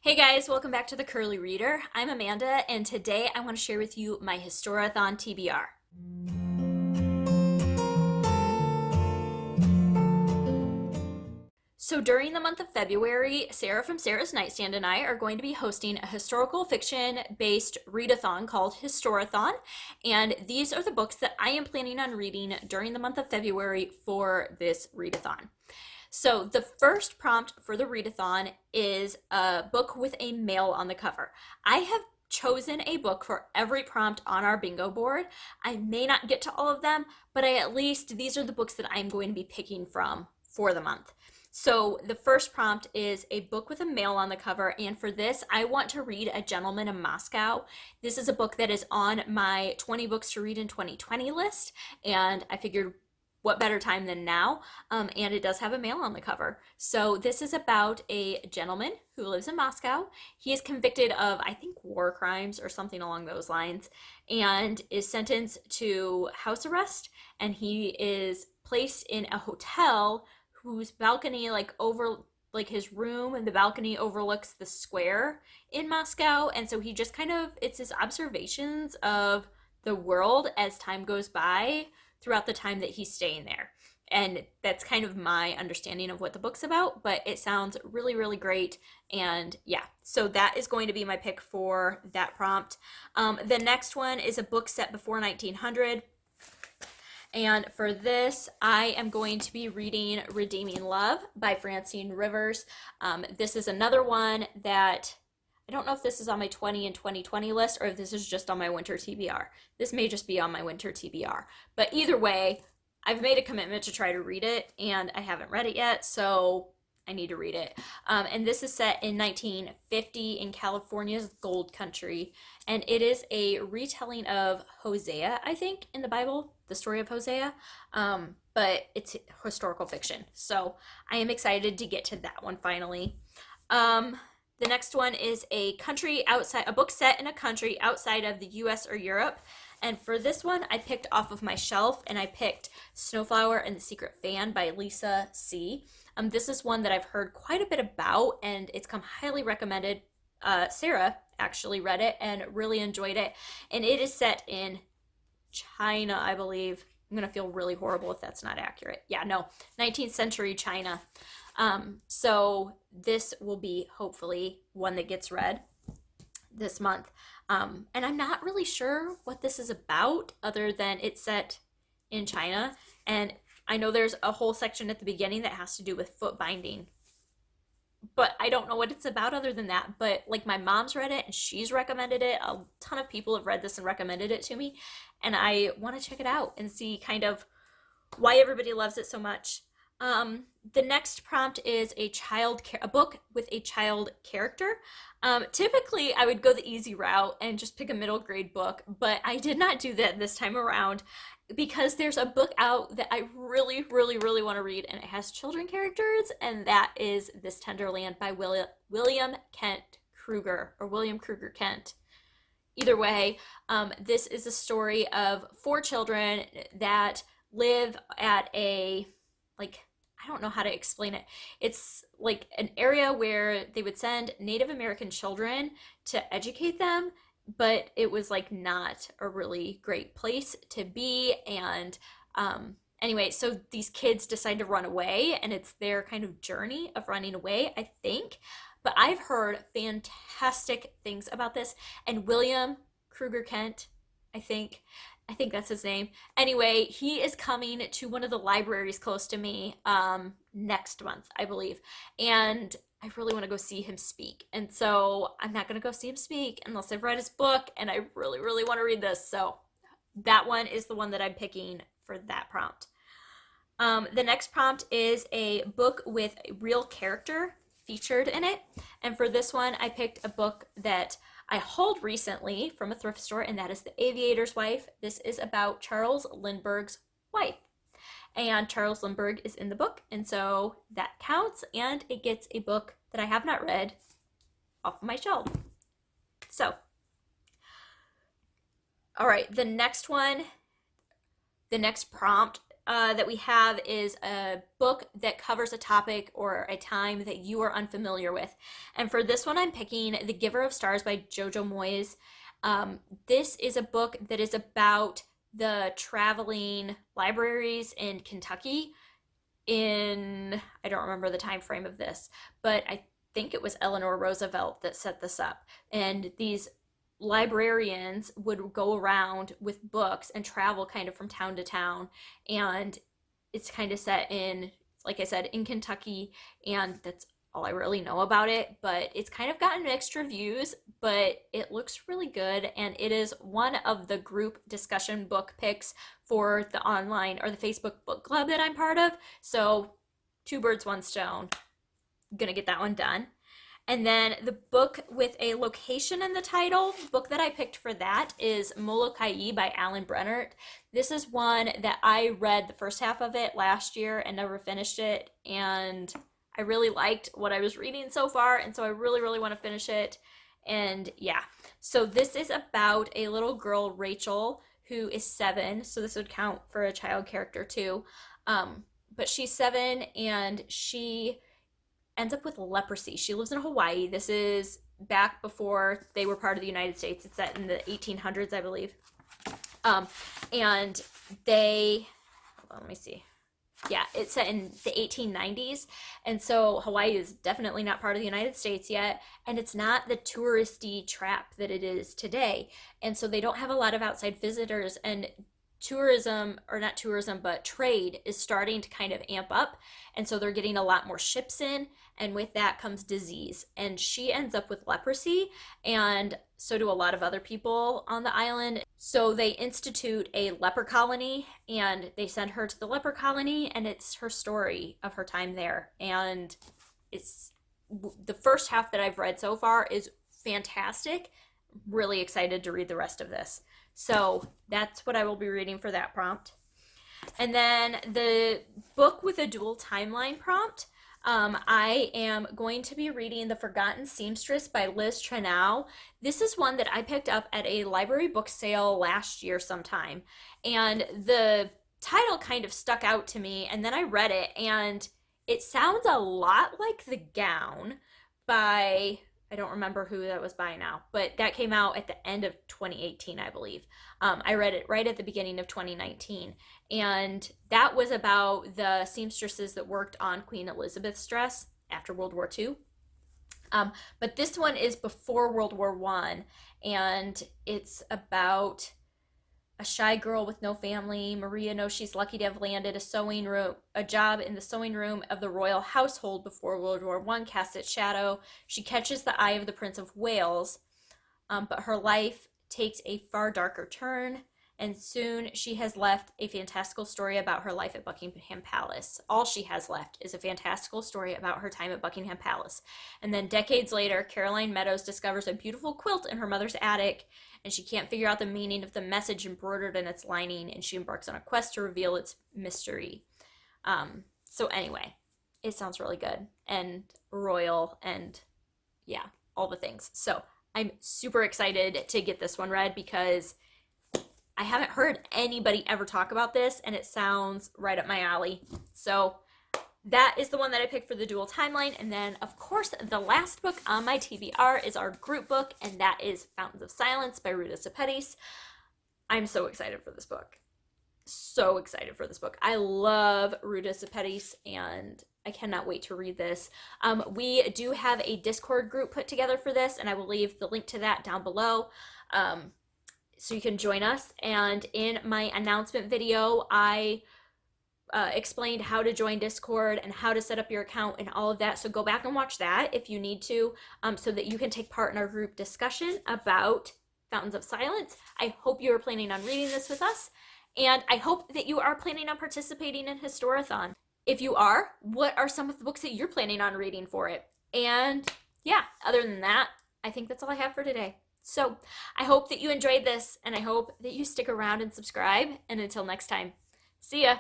Hey guys, welcome back to the Curly Reader. I'm Amanda, and today I want to share with you my Historathon TBR. So during the month of February, Sarah from Sarah's Nightstand and I are going to be hosting a historical fiction based readathon called Historathon, and these are the books that I am planning on reading during the month of February for this readathon. So the first prompt for the readathon is a book with a male on the cover. I have chosen a book for every prompt on our bingo board. I may not get to all of them, but these are the books that I'm going to be picking from for the month. So the first prompt is a book with a male on the cover, and for this I want to read A Gentleman in Moscow. This is a book that is on my 20 books to read in 2020 list, and I figured what better time than now, and it does have a male on the cover. So this is about a gentleman who lives in Moscow. He is convicted of, I think, war crimes or something along those lines, and is sentenced to house arrest, and he is placed in a hotel whose balcony, his room and the balcony overlooks the square in Moscow. And so he just it's his observations of the world as time goes by throughout the time that he's staying there. And that's kind of my understanding of what the book's about, but it sounds really, really great. And yeah, so that is going to be my pick for that prompt. The next one is a book set before 1900. And for this, I am going to be reading Redeeming Love by Francine Rivers. This is another one that I don't know if this is on my 20 and 2020 list or if this is just on my winter TBR. This may just be on my winter TBR. But either way, I've made a commitment to try to read it, and I haven't read it yet, so I need to read it. And this is set in 1950 in California's Gold Country, and it is a retelling of Hosea, I think, in the Bible, the story of Hosea, but it's historical fiction. So I am excited to get to that one finally. The next one is a book set in a country outside of the US or Europe. And for this one, I picked off of my shelf, and I picked Snowflower and the Secret Fan by Lisa C. This is one that I've heard quite a bit about, and it's come highly recommended. Sarah actually read it and really enjoyed it. And it is set in China, I believe. I'm going to feel really horrible if that's not accurate. Yeah, no, 19th century China. So this will be hopefully one that gets read this month. And I'm not really sure what this is about other than it's set in China. And I know there's a whole section at the beginning that has to do with foot binding, but I don't know what it's about other than that. But like, my mom's read it and she's recommended it. A ton of people have read this and recommended it to me, and I want to check it out and see kind of why everybody loves it so much. The next prompt is a book with a child character. Typically I would go the easy route and just pick a middle grade book, but I did not do that this time around because there's a book out that I really, really, really want to read, and it has children characters, and that is This Tender Land by William Kruger Kent. Either way, this is a story of 4 children that live at I don't know how to explain it. It's like an area where they would send Native American children to educate them, but it was not a really great place to be. And anyway, so these kids decide to run away, and it's their kind of journey of running away, I think. But I've heard fantastic things about this, and William Kruger Kent, I think that's his name. Anyway, he is coming to one of the libraries close to me next month, I believe. And I really want to go see him speak. And so I'm not going to go see him speak unless I've read his book, and I really, really want to read this. So that one is the one that I'm picking for that prompt. The next prompt is a book with a real character featured in it. And for this one, I picked a book that I hauled recently from a thrift store, and that is The Aviators Wife. This is about Charles Lindbergh's wife. And Charles Lindbergh is in the book, and so that counts, and it gets a book that I have not read off of my shelf. So, all right, the next prompt that we have is a book that covers a topic or a time that you are unfamiliar with. And for this one, I'm picking The Giver of Stars by Jojo Moyes. This is a book that is about the traveling libraries in Kentucky in, I don't remember the time frame of this, but I think it was Eleanor Roosevelt that set this up. And these librarians would go around with books and travel kind of from town to town. And it's kind of set in, like I said, in Kentucky. And that's all I really know about it. But it's kind of gotten mixed reviews, but it looks really good. And it is one of the group discussion book picks for the online or the Facebook book club that I'm part of. So two birds, one stone. I'm gonna get that one done. And then the book with a location in the title, the book that I picked for that is Molochie by Alan Brennert. This is one that I read the first half of it last year and never finished it. And I really liked what I was reading so far. And so I really, really want to finish it. And yeah, so this is about a little girl, Rachel, who is 7. So this would count for a child character too. But she's 7 and she ends up with leprosy. She lives in Hawaii. This is back before they were part of the United States. It's set in the 1800s, I believe. And they, hold on, let me see. Yeah, it's set in the 1890s. And so Hawaii is definitely not part of the United States yet. And it's not the touristy trap that it is today. And so they don't have a lot of outside visitors. And tourism, or not tourism, but trade is starting to kind of amp up. And so they're getting a lot more ships in. And with that comes disease. And she ends up with leprosy. And so do a lot of other people on the island. So they institute a leper colony and they send her to the leper colony. And it's her story of her time there. And it's the first half that I've read so far is fantastic. Really excited to read the rest of this. So that's what I will be reading for that prompt. And then the book with a dual timeline prompt, I am going to be reading The Forgotten Seamstress by Liz Trenow. This is one that I picked up at a library book sale last year sometime. And the title kind of stuck out to me. And then I read it and it sounds a lot like The Gown by, I don't remember who that was by now, but that came out at the end of 2018, I believe. I read it right at the beginning of 2019. And that was about the seamstresses that worked on Queen Elizabeth's dress after World War II. But this one is before World War I, and it's about a shy girl with no family. Maria knows she's lucky to have landed a job in the sewing room of the royal household before World War I casts its shadow. She catches the eye of the Prince of Wales, but her life takes a far darker turn, and soon she has left a fantastical story about her life at Buckingham Palace. All she has left is a fantastical story about her time at Buckingham Palace. And then decades later, Caroline Meadows discovers a beautiful quilt in her mother's attic, and she can't figure out the meaning of the message embroidered in its lining, and she embarks on a quest to reveal its mystery. So anyway, it sounds really good and royal and yeah, all the things. So I'm super excited to get this one read because I haven't heard anybody ever talk about this and it sounds right up my alley. So that is the one that I picked for the dual timeline. And then, of course, the last book on my TBR is our group book, and that is Fountains of Silence by Ruta Sepetys. I'm so excited for this book. So excited for this book. I love Ruta Sepetys, and I cannot wait to read this. We do have a Discord group put together for this, and I will leave the link to that down below. So you can join us. And in my announcement video, I explained how to join Discord and how to set up your account and all of that. So go back and watch that if you need to, so that you can take part in our group discussion about Fountains of Silence. I hope you are planning on reading this with us, and I hope that you are planning on participating in Historathon. If you are, what are some of the books that you're planning on reading for it? And yeah, other than that, I think that's all I have for today. So I hope that you enjoyed this, and I hope that you stick around and subscribe. And until next time, see ya.